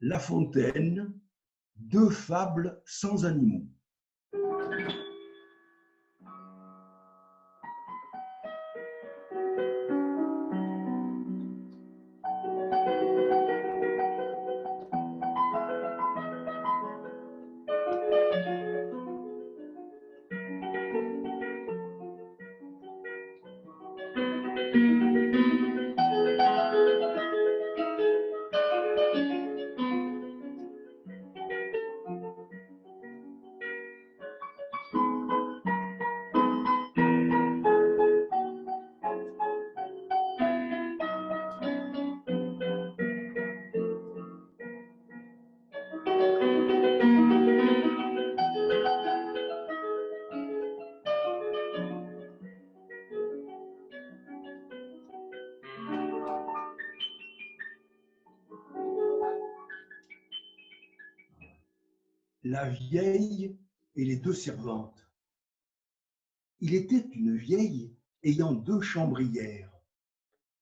La Fontaine, deux fables sans animaux. La vieille et les deux servantes. Il était une vieille ayant deux chambrières.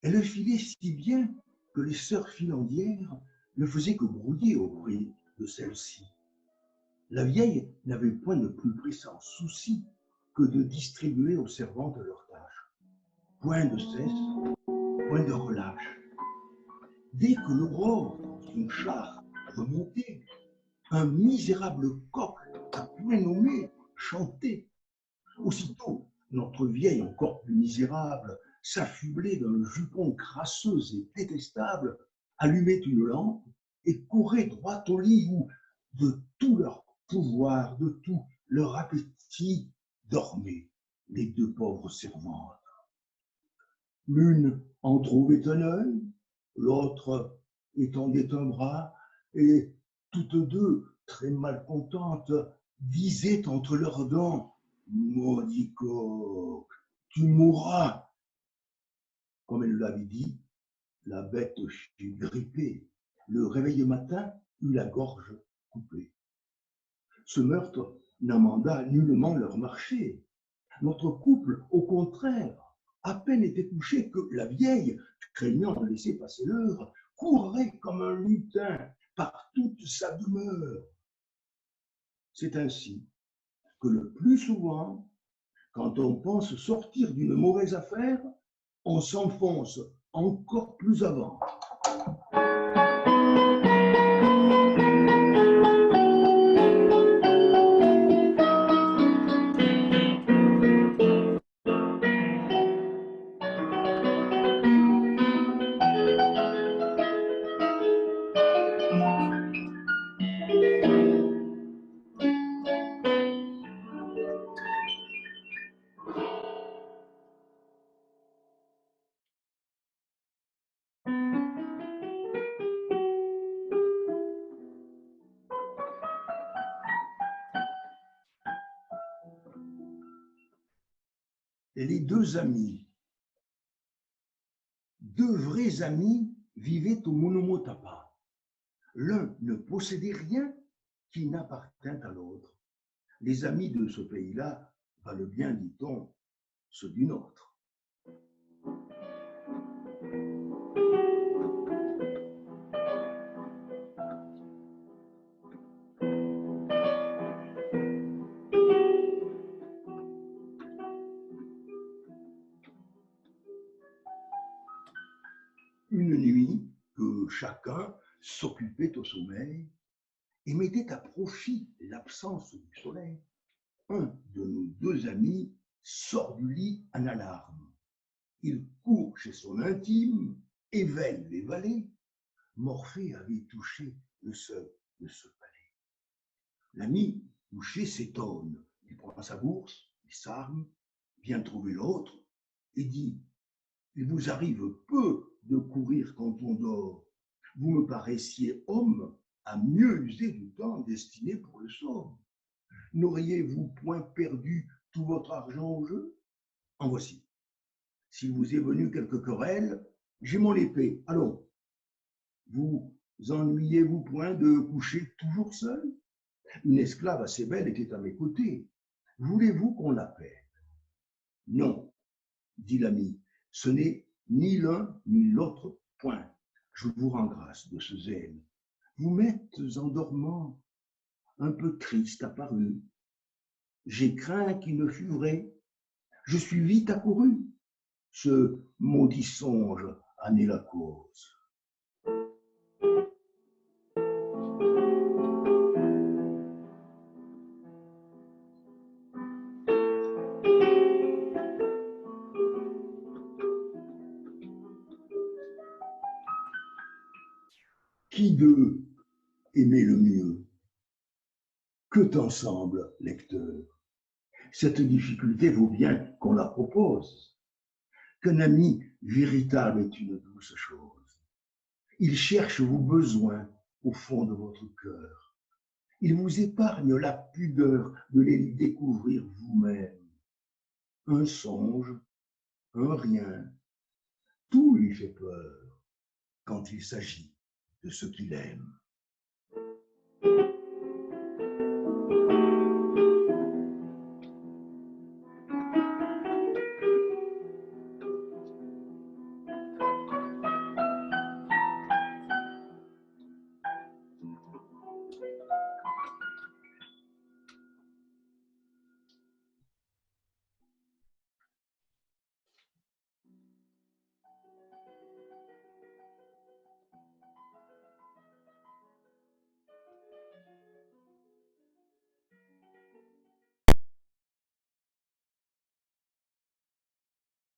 Elle filait si bien que les sœurs filandières ne faisaient que brouiller auprès de celle-ci. La vieille n'avait point de plus pressant souci que de distribuer aux servantes leurs tâches. Point de cesse, point de relâche. Dès que l'aurore dans son char remontait, un misérable coq à point nommé chantait. Aussitôt, notre vieille encore plus misérable, s'affublait d'un jupon crasseux et détestable, allumait une lampe et courait droit au lit où, de tout leur pouvoir, de tout leur appétit, dormaient les deux pauvres servantes. L'une en trouvait un œil, l'autre étendait un bras, et toutes deux, très malcontentes, disaient entre leurs dents: « Maudit coq, tu mourras !» Comme elle l'avait dit, la bête fut grippée. Le réveil matin eut la gorge coupée. Ce meurtre n'amenda nullement leur marché. Notre couple, au contraire, à peine était couché que la vieille, craignant de laisser passer l'heure, courait comme un lutin par toute sa demeure. C'est ainsi que le plus souvent, quand on pense sortir d'une mauvaise affaire, on s'enfonce encore plus avant. Les deux amis. Deux vrais amis vivaient au Monomotapa. L'un ne possédait rien qui n'appartint à l'autre. Les amis de ce pays-là valent bien, dit-on, ceux du nôtre. Une nuit que chacun s'occupait au sommeil et mettait à profit l'absence du soleil, un de nos deux amis sort du lit en alarme. Il court chez son intime, éveille les valets. Morphée avait touché le seuil de ce palais. L'ami couché s'étonne, il prend sa bourse, il s'arme, vient trouver l'autre et dit: « Il vous arrive peu de courir quand on dort. Vous me paraissiez homme à mieux user du temps destiné pour le sort. N'auriez-vous point perdu tout votre argent au jeu? En voici. S'il vous est venu quelque querelle, j'ai mon épée, allons. Vous ennuyez-vous point de coucher toujours seul? Une esclave assez belle était à mes côtés. Voulez-vous qu'on l'appelle? » « Non, dit l'ami, ce n'est ni l'un ni l'autre point. Je vous rends grâce de ce zèle. vous m'êtes en dormant, un peu triste apparu. J'ai craint qu'il ne fût vrai, je suis vite accouru. Ce maudit songe en est la cause. Qui d'eux aimait le mieux? Que t'en semble, lecteur? Cette difficulté vaut bien qu'on la propose. Qu'un ami véritable est une douce chose. Il cherche vos besoins au fond de votre cœur. Il vous épargne la pudeur de les découvrir vous-même. Un songe, un rien, tout lui fait peur quand il s'agit de ce qu'il aime.